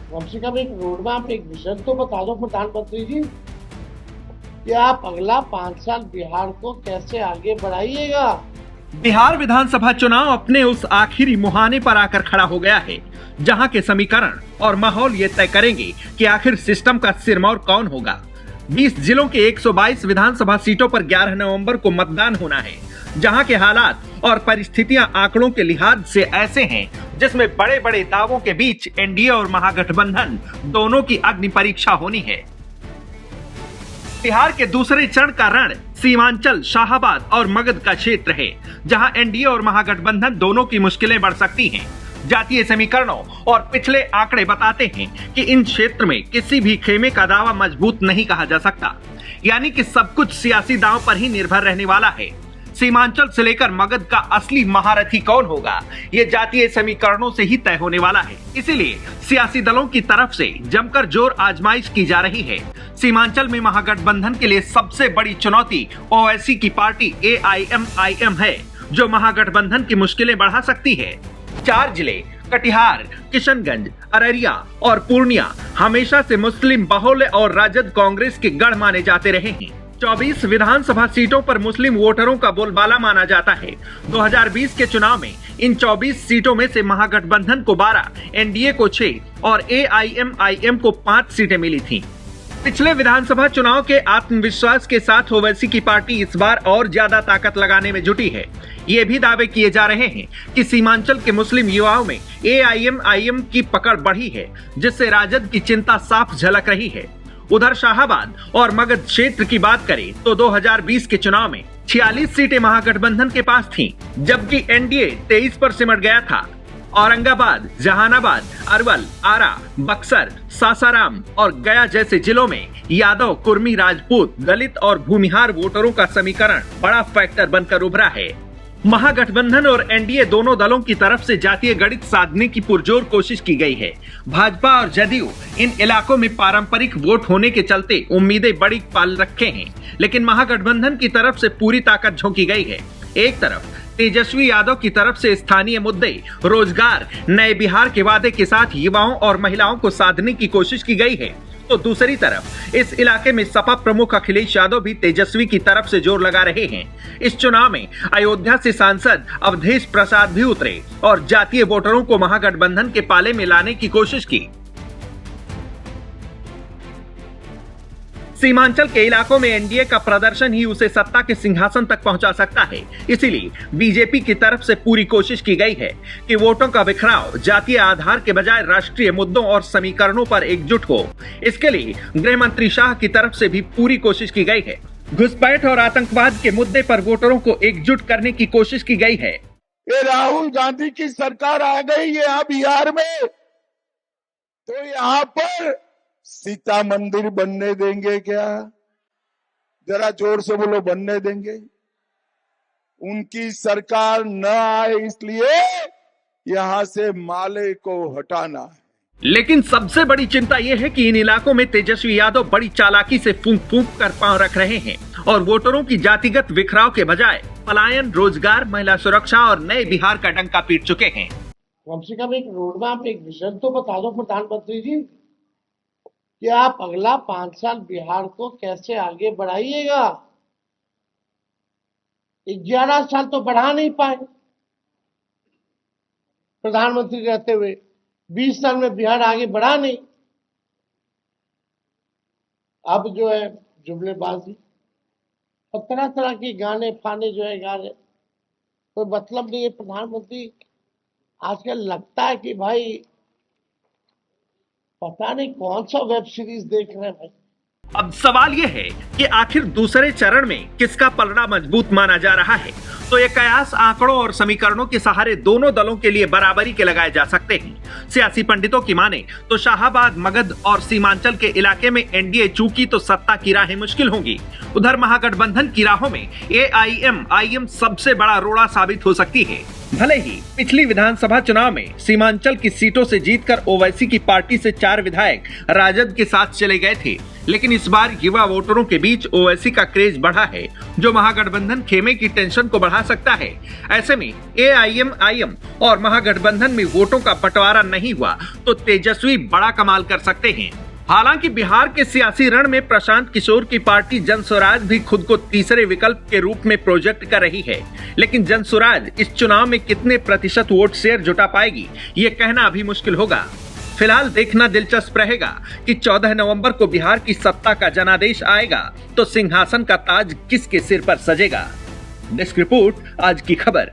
कम से कम एक road map, एक विजन तो बता दो प्रधानमंत्री जी कि आप अगला 5 साल बिहार को कैसे आगे बढ़ाइएगा। बिहार विधानसभा चुनाव अपने उस आखिरी मुहाने पर आकर खड़ा हो गया है, जहां के समीकरण और माहौल ये तय करेंगे कि आखिर सिस्टम का सिरमौर कौन होगा। 20 जिलों के 122 विधानसभा सीटों पर 11 नवंबर को मतदान होना है, जहां के हालात और परिस्थितियां आंकड़ों के लिहाज से ऐसे हैं जिसमें बड़े बड़े दावों के बीच एनडीए और महागठबंधन दोनों की अग्नि परीक्षा होनी है। बिहार के दूसरे चरण का रण सीमांचल, शाहाबाद और मगध का क्षेत्र है, जहां एनडीए और महागठबंधन दोनों की मुश्किलें बढ़ सकती हैं। जातीय समीकरणों और पिछले आंकड़े बताते हैं कि इन क्षेत्र में किसी भी खेमे का दावा मजबूत नहीं कहा जा सकता, यानी कि सब कुछ सियासी दांव पर ही निर्भर रहने वाला है। सीमांचल से लेकर मगध का असली महारथी कौन होगा, ये जातीय समीकरणों से ही तय होने वाला है। इसीलिए सियासी दलों की तरफ से जमकर जोर आजमाइश की जा रही है। सीमांचल में महागठबंधन के लिए सबसे बड़ी चुनौती ओवैसी की पार्टी AIMIM है, जो महागठबंधन की मुश्किलें बढ़ा सकती है। 4 जिले कटिहार, किशनगंज, अररिया और पूर्णिया हमेशा से मुस्लिम बहुल और राजद कांग्रेस के गढ़ माने जाते रहे हैं। 24 विधानसभा सीटों पर मुस्लिम वोटरों का बोलबाला माना जाता है। 2020 के चुनाव में इन 24 सीटों में से महागठबंधन को 12, एनडीए को 6 और AIMIM को 5 सीटें मिली थीं। पिछले विधानसभा चुनाव के आत्मविश्वास के साथ ओवैसी की पार्टी इस बार और ज्यादा ताकत लगाने में जुटी है। ये भी दावे किए जा रहे हैं कि सीमांचल के मुस्लिम युवाओं में AIMIM की पकड़ बढ़ी है, जिससे राजद की चिंता साफ झलक रही है। उधर शाहाबाद और मगध क्षेत्र की बात करें तो 2020 के चुनाव में 46 सीटें महागठबंधन के पास थीं, जबकि एनडीए 23 पर सिमट गया था। औरंगाबाद, जहानाबाद, अरवल, आरा, बक्सर, सासाराम और गया जैसे जिलों में यादव, कुर्मी, राजपूत, दलित और भूमिहार वोटरों का समीकरण बड़ा फैक्टर बनकर उभरा है। महागठबंधन और एनडीए दोनों दलों की तरफ से जातीय गणित साधने की पुरजोर कोशिश की गई है। भाजपा और जदयू इन इलाकों में पारंपरिक वोट होने के चलते उम्मीदें बड़ी पाल रखे हैं, लेकिन महागठबंधन की तरफ से पूरी ताकत झोंकी गई है। एक तरफ तेजस्वी यादव की तरफ से स्थानीय मुद्दे, रोजगार, नए बिहार के वादे के साथ युवाओं और महिलाओं को साधने की कोशिश की गई है, तो दूसरी तरफ इस इलाके में सपा प्रमुख अखिलेश यादव भी तेजस्वी की तरफ से जोर लगा रहे हैं। इस चुनाव में अयोध्या से सांसद अवधेश प्रसाद भी उतरे और जातीय वोटरों को महागठबंधन के पाले में लाने की कोशिश की। सीमांचल के इलाकों में एनडीए का प्रदर्शन ही उसे सत्ता के सिंहासन तक पहुंचा सकता है। इसीलिए बीजेपी की तरफ से पूरी कोशिश की गई है कि वोटों का बिखराव जातीय आधार के बजाय राष्ट्रीय मुद्दों और समीकरणों पर एकजुट हो। इसके लिए गृह मंत्री शाह की तरफ से भी पूरी कोशिश की गई है। घुसपैठ और आतंकवाद के मुद्दे पर वोटरों को एकजुट करने की कोशिश की गई है। ये राहुल गांधी की सरकार आ गई है यहाँ बिहार में, तो यहाँ पर सीता मंदिर बनने देंगे क्या? जरा जोर से बोलो, बनने देंगे? उनकी सरकार न आए इसलिए यहां से माले को हटाना है। लेकिन सबसे बड़ी चिंता यह है कि इन इलाकों में तेजस्वी यादव बड़ी चालाकी से फूंक फूंक कर पांव रख रहे हैं और वोटरों की जातिगत बिखराव के बजाय पलायन, रोजगार, महिला सुरक्षा और नए बिहार का डंका पीट चुके हैं। कम से कम एक रोड मैप, एक विजन तो बता दो प्रधानमंत्री जी कि आप अगला 5 साल बिहार को कैसे आगे बढ़ाइएगा। 11 साल तो बढ़ा नहीं पाए प्रधानमंत्री रहते हुए, 20 साल में बिहार आगे बढ़ा नहीं। अब जो है जुमलेबाजी और तरह तरह के गाने फाने जो है गा रहे, कोई मतलब नहीं है। प्रधानमंत्री आजकल लगता है कि भाई पता नहीं कौन सा वेब सीरीज देख रहे हैं भाई। अब सवाल यह है कि आखिर दूसरे चरण में किसका पलड़ा मजबूत माना जा रहा है। तो ये कयास आंकड़ों और समीकरणों के सहारे दोनों दलों के लिए बराबरी के लगाए जा सकते हैं। सियासी पंडितों की माने तो शाहाबाद, मगध और सीमांचल के इलाके में एनडीए चूकी तो सत्ता की राहें मुश्किल होंगी। उधर महागठबंधन की राहों में AIMIM सबसे बड़ा रोड़ा साबित हो सकती है। भले ही पिछली विधानसभा चुनाव में सीमांचल की सीटों से जीतकर ओवैसी की पार्टी से 4 विधायक राजद के साथ चले गए थे, लेकिन इस बार युवा वोटरों के बीच ओवैसी का क्रेज बढ़ा है, जो महागठबंधन खेमे की टेंशन को बढ़ा सकता है। ऐसे में AIMIM और महागठबंधन में वोटों का बंटवारा नहीं हुआ तो तेजस्वी बड़ा कमाल कर सकते हैं। हालांकि बिहार के सियासी रण में प्रशांत किशोर की पार्टी जनसुराज भी खुद को तीसरे विकल्प के रूप में प्रोजेक्ट कर रही है, लेकिन जनसुराज इस चुनाव में कितने प्रतिशत वोट शेयर जुटा पाएगी ये कहना अभी मुश्किल होगा। फिलहाल देखना दिलचस्प रहेगा कि 14 नवंबर को बिहार की सत्ता का जनादेश आएगा तो सिंहासन का ताज किसके सिर पर सजेगा। डेस्क रिपोर्ट, आज की खबर।